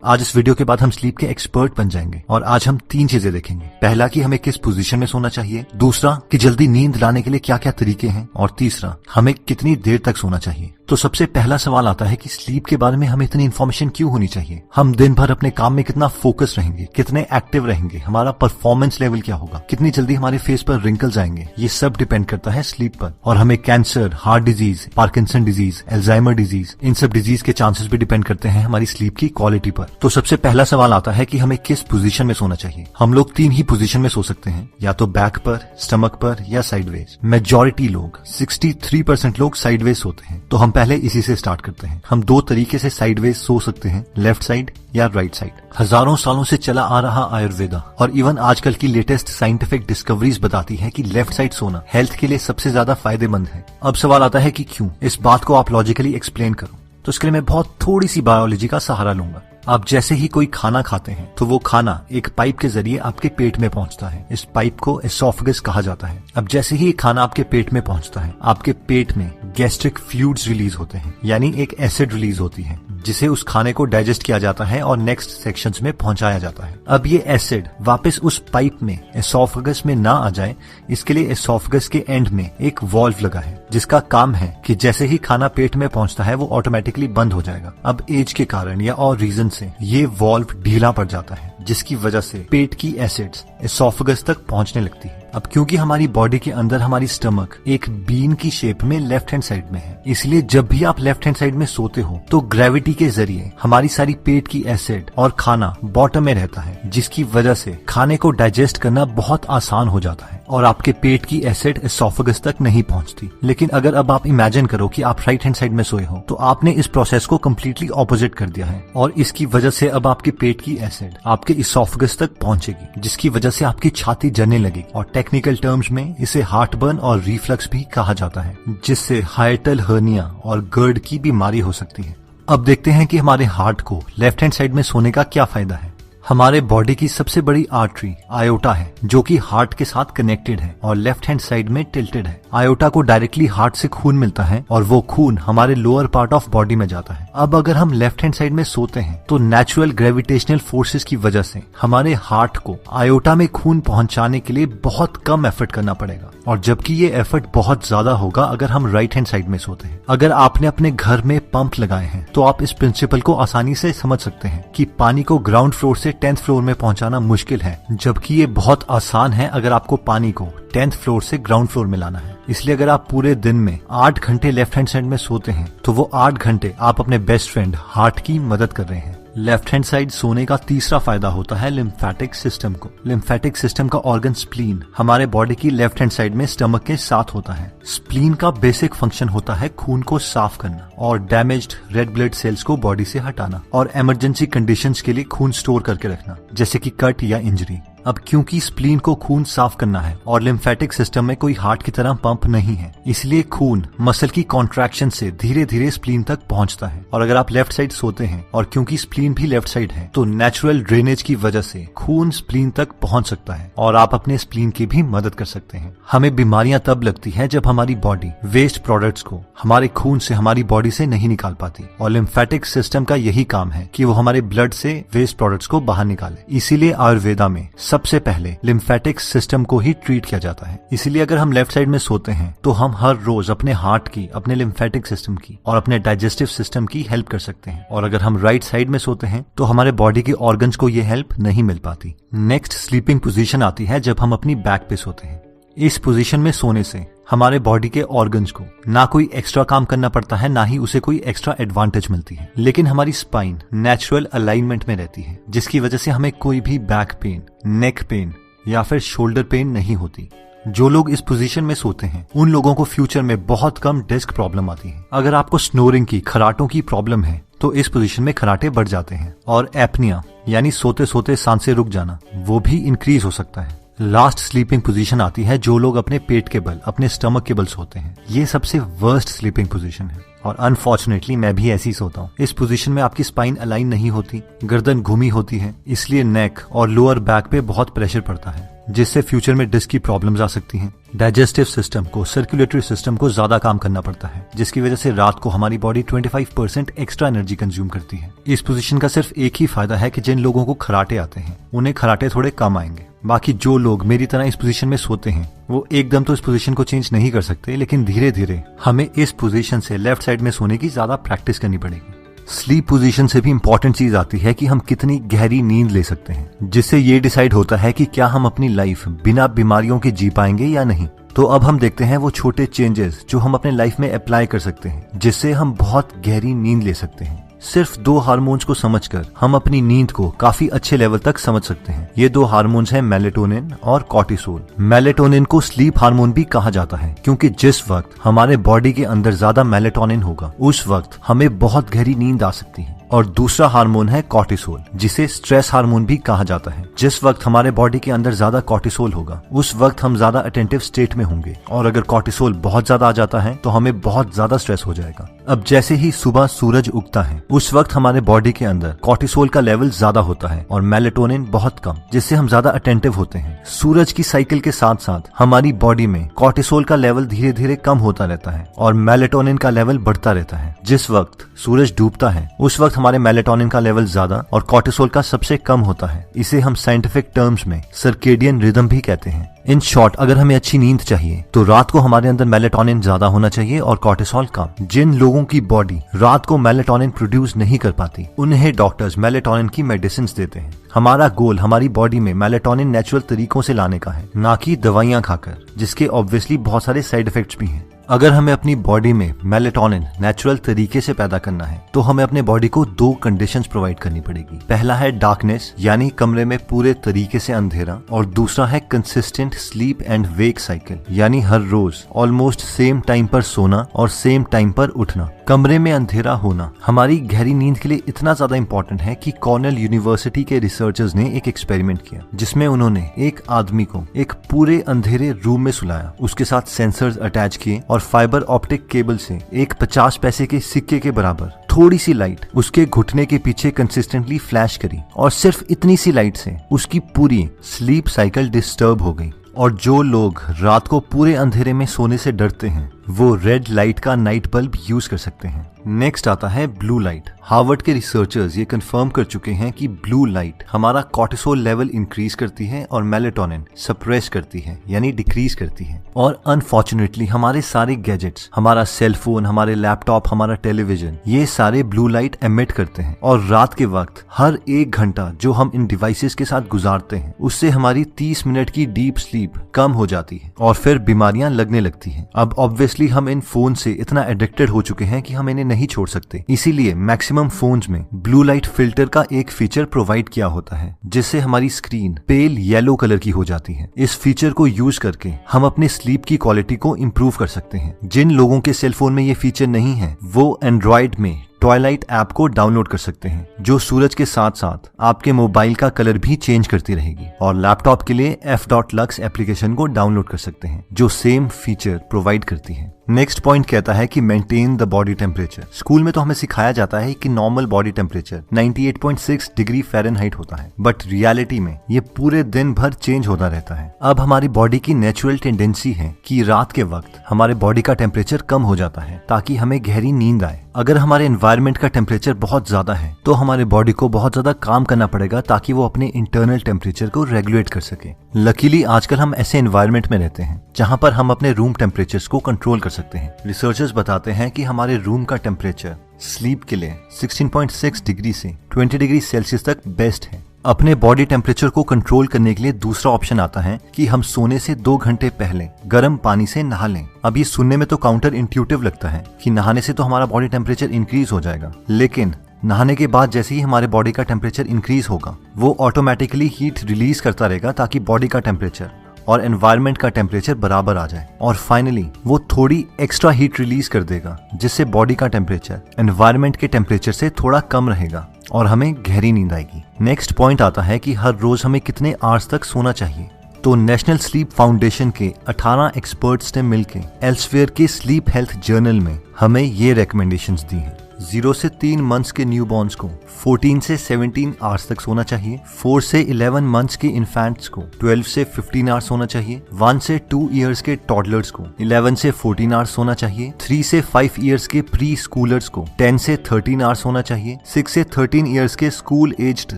आज इस वीडियो के बाद हम स्लीप के एक्सपर्ट बन जाएंगे और आज हम 3 चीजें देखेंगे। पहला कि हमें किस पोजीशन में सोना चाहिए, दूसरा कि जल्दी नींद लाने के लिए क्या क्या तरीके हैं, और तीसरा हमें कितनी देर तक सोना चाहिए। तो सबसे पहला सवाल आता है कि स्लीप के बारे में हमें इतनी इन्फॉर्मेशन क्यों होनी चाहिए। हम दिन भर अपने काम में कितना फोकस रहेंगे, कितने एक्टिव रहेंगे, हमारा परफॉर्मेंस लेवल क्या होगा, कितनी जल्दी हमारे फेस पर रिंकल्स आएंगे, ये सब डिपेंड करता है स्लीप पर। और हमें cancer, heart disease, Parkinson disease, Alzheimer disease, इन सब डिजीज के चांसेस भी डिपेंड करते हैं हमारी स्लीप की क्वालिटी पर। तो सबसे पहला सवाल आता है कि हमें किस पोजीशन में सोना चाहिए। हम लोग 3 ही पोजीशन में सो सकते हैं, या तो बैक पर, स्टमक पर या साइडवेज। मेजॉरिटी लोग 63% लोग साइडवेज सोते हैं। तो हम पहले इसी से स्टार्ट करते हैं। हम 2 तरीके से साइडवेज सो सकते हैं, लेफ्ट साइड या राइट साइड। हजारों सालों से चला आ रहा आयुर्वेदा और इवन आजकल की लेटेस्ट साइंटिफिक डिस्कवरीज बताती है कि लेफ्ट साइड सोना हेल्थ के लिए सबसे ज्यादा फायदेमंद है। अब सवाल आता है कि क्यों। इस बात को आप लॉजिकली एक्सप्लेन करो, तो इसके लिए मैं बहुत थोड़ी सी बायोलॉजी का सहारा लूंगा। आप जैसे ही कोई खाना खाते हैं तो वो खाना एक पाइप के जरिए आपके पेट में पहुंचता है। इस पाइप को एसोफेगस कहा जाता है। अब जैसे ही खाना आपके पेट में पहुंचता है, आपके पेट में गैस्ट्रिक फ्लूइड्स रिलीज होते हैं, यानी एक एसिड रिलीज होती है जिसे उस खाने को डाइजेस्ट किया जाता है और नेक्स्ट सेक्शंस में पहुंचाया जाता है। अब ये एसिड वापस उस पाइप में एसोफेगस में ना आ जाए, इसके लिए एसोफेगस के एंड में एक वॉल्व लगा है जिसका काम है कि जैसे ही खाना पेट में पहुंचता है वो ऑटोमेटिकली बंद हो जाएगा। अब एज के कारण या और रीजन से ये वॉल्व ढीला पड़ जाता है, जिसकी वजह से पेट की एसिड्स एसोफेगस तक पहुंचने लगती है। अब क्योंकि हमारी बॉडी के अंदर हमारी स्टमक एक बीन की शेप में लेफ्ट हैंड साइड में है, इसलिए जब भी आप लेफ्ट हैंड साइड में सोते हो तो ग्रेविटी के जरिए हमारी सारी पेट की एसिड और खाना बॉटम में रहता है, जिसकी वजह से खाने को डाइजेस्ट करना बहुत आसान हो जाता है और आपके पेट की एसिड एसोफेगस तक नहीं पहुंचती। लेकिन अगर अब आप इमेजिन करो कि आप राइट हैंड साइड में सोए हो, तो आपने इस प्रोसेस को कम्प्लीटली ऑपोजिट कर दिया है और इसकी वजह से अब आपके पेट की एसिड आपके एसोफेगस तक पहुंचेगी, जिसकी वजह से आपकी छाती जलने लगेगी और टेक्निकल टर्म्स में इसे हार्ट बर्न और रिफ्लक्स भी कहा जाता है, जिससे हाइटल हर्निया और गर्ड की बीमारी हो सकती है। अब देखते हैं कि हमारे हार्ट को लेफ्ट हैंड साइड में सोने का क्या फायदा है। हमारे बॉडी की सबसे बड़ी आर्टरी आयोटा है, जो कि हार्ट के साथ कनेक्टेड है और लेफ्ट हैंड साइड में टिल्टेड है। आयोटा को डायरेक्टली हार्ट से खून मिलता है और वो खून हमारे लोअर पार्ट ऑफ बॉडी में जाता है। अब अगर हम लेफ्ट हैंड साइड में सोते हैं तो नेचुरल ग्रेविटेशनल फोर्सेस की वजह से हमारे हार्ट को आयोटा में खून पहुंचाने के लिए बहुत कम एफर्ट करना पड़ेगा, और जबकि ये एफर्ट बहुत ज्यादा होगा अगर हम राइट हैंड साइड में सोते हैं। अगर आपने अपने घर में पंप लगाए हैं तो आप इस प्रिंसिपल को आसानी से समझ सकते हैं कि पानी को ग्राउंड फ्लोर से 10th फ्लोर में पहुंचाना मुश्किल है, जबकि ये बहुत आसान है अगर आपको पानी को 10th फ्लोर से ग्राउंड फ्लोर में लाना है। इसलिए अगर आप पूरे दिन में 8 घंटे लेफ्ट हैंड साइड में सोते हैं तो वो 8 घंटे आप अपने बेस्ट फ्रेंड हार्ट की मदद कर रहे हैं। लेफ्ट हैंड साइड सोने का तीसरा फायदा होता है लिम्फेटिक सिस्टम को। लिम्फेटिक सिस्टम का ऑर्गन स्प्लीन हमारे बॉडी की लेफ्ट हैंड साइड में स्टमक के साथ होता है। स्प्लीन का बेसिक फंक्शन होता है खून को साफ करना और डैमेज्ड रेड ब्लड सेल्स को बॉडी से हटाना और इमरजेंसी कंडीशंस के लिए खून स्टोर करके रखना, जैसे कि कट या इंजरी। अब क्योंकि स्प्लीन को खून साफ करना है और लिम्फेटिक सिस्टम में कोई हार्ट की तरह पंप नहीं है, इसलिए खून मसल की कॉन्ट्रैक्शन से धीरे धीरे स्प्लीन तक पहुंचता है। और अगर आप लेफ्ट साइड सोते हैं और क्योंकि स्प्लीन भी लेफ्ट साइड है, तो नेचुरल ड्रेनेज की वजह से खून स्प्लीन तक पहुंच सकता है और आप अपने स्प्लीन की भी मदद कर सकते हैं। हमें बीमारियां तब लगती है जब हमारी बॉडी वेस्ट प्रोडक्ट्स को हमारे खून से हमारी बॉडी से नहीं निकाल पाती, और लिम्फेटिक सिस्टम का यही काम है कि वो हमारे ब्लड से वेस्ट प्रोडक्ट्स को बाहर निकाले। इसीलिए आयुर्वेदा में सबसे पहले लिम्फेटिक सिस्टम को ही ट्रीट किया जाता है। इसीलिए अगर हम लेफ्ट साइड में सोते हैं तो हम हर रोज अपने हार्ट की, अपने लिम्फेटिक सिस्टम की और अपने डाइजेस्टिव सिस्टम की हेल्प कर सकते हैं, और अगर हम राइट साइड में सोते हैं तो हमारे बॉडी के ऑर्गन्स को ये हेल्प नहीं मिल पाती। नेक्स्ट स्लीपिंग पोजीशन आती है जब हम अपनी बैक पे सोते हैं। इस पोजीशन में सोने से हमारे बॉडी के ऑर्गन्स को ना कोई एक्स्ट्रा काम करना पड़ता है, ना ही उसे कोई एक्स्ट्रा एडवांटेज मिलती है, लेकिन हमारी स्पाइन नेचुरल अलाइनमेंट में रहती है, जिसकी वजह से हमें कोई भी बैक पेन, नेक पेन या फिर शोल्डर पेन नहीं होती। जो लोग इस पोजीशन में सोते हैं उन लोगों को फ्यूचर में बहुत कम डिस्क प्रॉब्लम आती है। अगर आपको स्नोरिंग की, खराटों की प्रॉब्लम है तो इस पोजीशन में खराटे बढ़ जाते हैं, और एपनिया यानी सोते सोते सांसें रुक जाना, वो भी इंक्रीज हो सकता है। लास्ट स्लीपिंग पोजीशन आती है जो लोग अपने पेट के बल, अपने स्टमक के बल सोते हैं। ये सबसे वर्स्ट स्लीपिंग पोजीशन है और अनफॉर्चुनेटली मैं भी ऐसे ही सोता हूँ। इस पोजीशन में आपकी स्पाइन अलाइन नहीं होती, गर्दन घूमी होती है, इसलिए नेक और लोअर बैक पे बहुत प्रेशर पड़ता है, जिससे फ्यूचर में डिस्क की प्रॉब्लम्स आ सकती हैं। डाइजेस्टिव सिस्टम को, सर्कुलेटरी सिस्टम को ज्यादा काम करना पड़ता है, जिसकी वजह से रात को हमारी बॉडी 25% एक्स्ट्रा एनर्जी कंज्यूम करती है। इस पोजीशन का सिर्फ एक ही फायदा है कि जिन लोगों को खराटे आते हैं उन्हें खराटे थोड़े कम आएंगे। बाकी जो लोग मेरी तरह इस पोजीशन में सोते हैं वो एकदम तो इस पोजीशन को चेंज नहीं कर सकते, लेकिन धीरे धीरे हमें इस पोजीशन से लेफ्ट साइड में सोने की ज्यादा प्रैक्टिस करनी पड़ेगी। स्लीप पोजीशन से भी इंपॉर्टेंट चीज आती है कि हम कितनी गहरी नींद ले सकते हैं, जिससे ये डिसाइड होता है कि क्या हम अपनी लाइफ बिना बीमारियों के जी पाएंगे या नहीं। तो अब हम देखते हैं वो छोटे चेंजेस जो हम अपने लाइफ में अप्लाई कर सकते हैं, जिससे हम बहुत गहरी नींद ले सकते हैं। सिर्फ 2 हार्मोन्स को समझकर हम अपनी नींद को काफी अच्छे लेवल तक समझ सकते हैं। ये 2 हार्मोन्स हैं मेलेटोनिन और कॉर्टिसोल। मेलेटोनिन को स्लीप हार्मोन भी कहा जाता है, क्योंकि जिस वक्त हमारे बॉडी के अंदर ज्यादा मेलेटोनिन होगा उस वक्त हमें बहुत गहरी नींद आ सकती है। और दूसरा हार्मोन है कॉर्टिसोल, जिसे स्ट्रेस हार्मोन भी कहा जाता है। जिस वक्त हमारे बॉडी के अंदर ज्यादा कॉर्टिसोल होगा उस वक्त हम ज्यादा अटेंटिव स्टेट में होंगे, और अगर कॉर्टिसोल बहुत ज्यादा आ जाता है तो हमें बहुत ज्यादा स्ट्रेस हो जाएगा। अब जैसे ही सुबह सूरज उगता है उस वक्त हमारे बॉडी के अंदर कॉर्टिसोल का लेवल ज्यादा होता है और मेलेटोनिन बहुत कम, जिससे हम ज्यादा अटेंटिव होते हैं। सूरज की साइकिल के साथ साथ हमारी बॉडी में कॉर्टिसोल का लेवल धीरे धीरे कम होता रहता है और मेलेटोनिन का लेवल बढ़ता रहता है। जिस वक्त सूरज डूबता है उस वक्त हमारे मेलेटोनिन का लेवल ज्यादा और कॉर्टिसोल का सबसे कम होता है। इसे हम साइंटिफिक टर्म्स में सर्केडियन रिदम भी कहते हैं। इन शॉर्ट, अगर हमें अच्छी नींद चाहिए तो रात को हमारे अंदर मेलेटोनिन ज्यादा होना चाहिए और कॉर्टिसोल कम। जिन लोगों की बॉडी रात को मेलेटोनिन प्रोड्यूस नहीं कर पाती उन्हें डॉक्टर्स मेलेटोनिन की मेडिसिन देते हैं। हमारा गोल हमारी बॉडी में मेलेटोनिन नेचुरल तरीकों से लाने का है, ना कि दवाइयां खाकर, जिसके ऑब्वियसली बहुत सारे साइड इफेक्ट्स भी हैं। अगर हमें अपनी बॉडी में मेलेटोनिन नेचुरल तरीके से पैदा करना है तो हमें अपने बॉडी को 2 कंडीशंस प्रोवाइड करनी पड़ेगी। पहला है डार्कनेस, यानी कमरे में पूरे तरीके से अंधेरा, और दूसरा है consistent sleep and wake cycle, यानी हर रोज ऑलमोस्ट सेम टाइम पर सोना और सेम टाइम पर उठना। कमरे में अंधेरा होना हमारी गहरी नींद के लिए इतना ज्यादा इंपॉर्टेंट है कि कॉर्नेल यूनिवर्सिटी के रिसर्चर्स ने एक एक्सपेरिमेंट किया, जिसमें उन्होंने एक आदमी को एक पूरे अंधेरे रूम में सुलाया, उसके साथ सेंसर्स अटैच किए और फाइबर ऑप्टिक केबल से एक 50 पैसे के सिक्के के बराबर थोड़ी सी लाइट उसके घुटने के पीछे कंसिस्टेंटली फ्लैश करी, और सिर्फ इतनी सी लाइट से उसकी पूरी स्लीप साइकिल डिस्टर्ब हो गई। और जो लोग रात को पूरे अंधेरे में सोने से डरते हैं वो रेड लाइट का नाइट बल्ब यूज कर सकते हैं। नेक्स्ट आता है ब्लू लाइट। हार्वर्ड के रिसर्चर्स ये कंफर्म कर चुके हैं कि ब्लू लाइट हमारा कॉर्टिसोल लेवल इंक्रीज करती है और मेलेटोनिन सप्रेस करती है, यानी डिक्रीज करती है। और अनफॉर्चुनेटली हमारे सारे गैजेट्स, हमारा सेल फोन, हमारे लैपटॉप, हमारा टेलीविजन, ये सारे ब्लू लाइट एमिट करते हैं। और रात के वक्त हर 1 घंटा जो हम इन डिवाइसेस के साथ गुजारते हैं उससे हमारी 30 मिनट की डीप स्लीप कम हो जाती है और फिर बीमारियां लगने लगती हैं। अब ऑब्वियसली हम इन फोन से इतना एडिक्टेड हो चुके हैं कि हम इन्हें नहीं छोड़ सकते, इसीलिए मैक्सिमम फोन्स में ब्लू लाइट फिल्टर का एक फीचर प्रोवाइड किया होता है, जिससे हमारी स्क्रीन पेल येलो कलर की हो जाती है। इस फीचर को यूज करके हम अपने स्लीप की क्वालिटी को इंप्रूव कर सकते हैं। जिन लोगों के सेलफोन में ये फीचर नहीं है वो एंड्रॉइड में ट्वाइलाइट ऐप को डाउनलोड कर सकते हैं, जो सूरज के साथ साथ आपके मोबाइल का कलर भी चेंज करती रहेगी। और लैपटॉप के लिए f.lux एप्लीकेशन को डाउनलोड कर सकते हैं जो सेम फीचर प्रोवाइड करती है। नेक्स्ट पॉइंट कहता है कि maintain the body temperature. School में तो हमें सिखाया जाता है कि normal body temperature 98.6 degree Fahrenheit होता है, बट रियलिटी में ये पूरे दिन भर चेंज होता रहता है। अब हमारी बॉडी की नेचुरल टेंडेंसी है कि रात के वक्त हमारे बॉडी का टेम्परेचर कम हो जाता है ताकि हमें गहरी नींद आए। अगर हमारे एनवायरनमेंट का टेम्परेचर बहुत ज्यादा है तो हमारे बॉडी को बहुत ज्यादा काम करना पड़ेगा ताकि वो अपने इंटरनल टेम्परेचर को रेगुलेट कर सके। लकीली आजकल हम ऐसे एनवायरनमेंट में रहते हैं जहां पर हम अपने रूम टेम्परेचर्स को कंट्रोल कर सकते हैं। रिसर्चर्स बताते हैं कि हमारे रूम का टेम्परेचर स्लीप के लिए 16.6 डिग्री से 20 डिग्री सेल्सियस तक बेस्ट है। अपने बॉडी टेम्परेचर को कंट्रोल करने के लिए दूसरा ऑप्शन आता है कि हम सोने से 2 घंटे पहले गर्म पानी से नहा लें। अब ये सुनने में तो काउंटर इंट्यूटिव लगता है कि नहाने से तो हमारा बॉडी टेम्परेचर इंक्रीज हो जाएगा, लेकिन नहाने के बाद जैसे ही हमारे बॉडी का टेम्परेचर इंक्रीज होगा वो ऑटोमेटिकली हीट रिलीज करता रहेगा ताकि बॉडी का टेम्परेचर और एनवायरनमेंट का टेम्परेचर बराबर आ जाए। और फाइनली वो थोड़ी एक्स्ट्रा हीट रिलीज कर देगा जिससे बॉडी का टेम्परेचर एनवायरनमेंट के टेम्परेचर से थोड़ा कम रहेगा और हमें गहरी नींद आएगी। नेक्स्ट पॉइंट आता है कि हर रोज हमें कितने आवर्स तक सोना चाहिए। तो नेशनल स्लीप फाउंडेशन के 18 एक्सपर्ट्स ने मिलकर एल्सवेयर के स्लीप हेल्थ जर्नल में हमें ये रिकमेंडेशंस दी हैं। 0 से 3 मंथ्स के न्यूबॉर्न्स को 14 से 17 आवर्स तक सोना चाहिए। 4 से 11 मंथ्स के इन्फेंट्स को 12 से 15 आवर्स सोना चाहिए। 1 से 2 इयर्स के टॉडलर्स को 11 से 14 आवर्स सोना चाहिए। 3 से 5 इयर्स के प्री स्कूलर्स को 10 से 13 आवर्स सोना चाहिए। 6 से 13 इयर्स के स्कूल एज्ड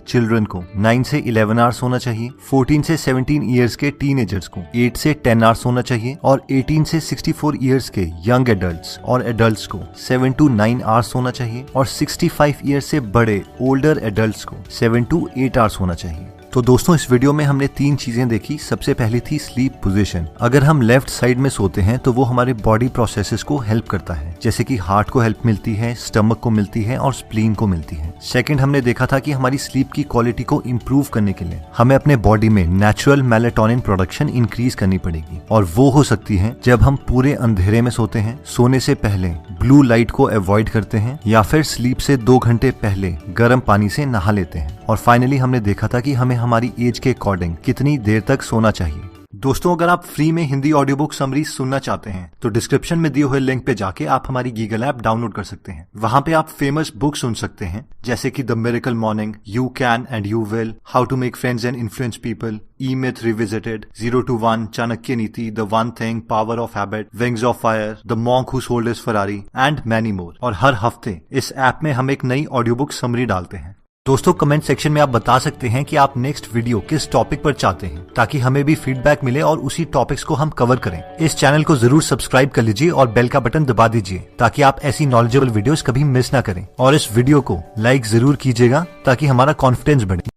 चिल्ड्रन को 9 से 11 आवर्स सोना चाहिए। 14 से 17 इयर्स के टीनेजर्स को 8 से 10 आवर्स सोना चाहिए और 18 से 64 इयर्स के यंग एडल्ट्स और एडल्ट्स को 7 to 9 आवर्स सोना चाहिए और 65 ईयर्स से बड़े ओल्डर एडल्ट्स को 7 to 8 आवर्स होना चाहिए। तो दोस्तों इस वीडियो में हमने 3 चीजें देखी। सबसे पहली थी स्लीप पोजीशन। अगर हम लेफ्ट साइड में सोते हैं तो वो हमारे बॉडी प्रोसेसेस को हेल्प करता है, जैसे कि हार्ट को हेल्प मिलती है, स्टमक को मिलती है और स्प्लीन को मिलती है। सेकंड हमने देखा था कि हमारी स्लीप की क्वालिटी को इम्प्रूव करने के लिए हमें अपने बॉडी में नेचुरल मेलेटोनिन प्रोडक्शन इंक्रीज करनी पड़ेगी और वो हो सकती है जब हम पूरे अंधेरे में सोते हैं, सोने से पहले ब्लू लाइट को अवॉइड करते हैं या फिर स्लीप से 2 घंटे पहले गर्म पानी से नहा लेते हैं। और फाइनली हमने देखा था कि हमें हमारी एज के अकॉर्डिंग कितनी देर तक सोना चाहिए। दोस्तों अगर आप फ्री में हिंदी ऑडियो बुक समरीज सुनना चाहते हैं तो डिस्क्रिप्शन में दिए हुए लिंक पे जाके आप हमारी गीगल ऐप डाउनलोड कर सकते हैं। वहां पे आप फेमस बुक सुन सकते हैं जैसे कि the miracle morning, you can and you will, how to make friends and influence people, E myth revisited, 0 to 1, Chanakya Niti, the one thing, power of habit, wings of fire, the monk who sold his Ferrari and many more. और हर हफ्ते इस app में हम एक नई audio book summary डालते हैं। दोस्तों कमेंट सेक्शन में आप बता सकते हैं कि आप नेक्स्ट वीडियो किस टॉपिक पर चाहते हैं, ताकि हमें भी फीडबैक मिले और उसी टॉपिक्स को हम कवर करें। इस चैनल को जरूर सब्सक्राइब कर लीजिए और बेल का बटन दबा दीजिए ताकि आप ऐसी नॉलेजेबल वीडियोस कभी मिस ना करें। और इस वीडियो को लाइक जरूर कीजिएगा ताकि हमारा कॉन्फिडेंस बढ़े।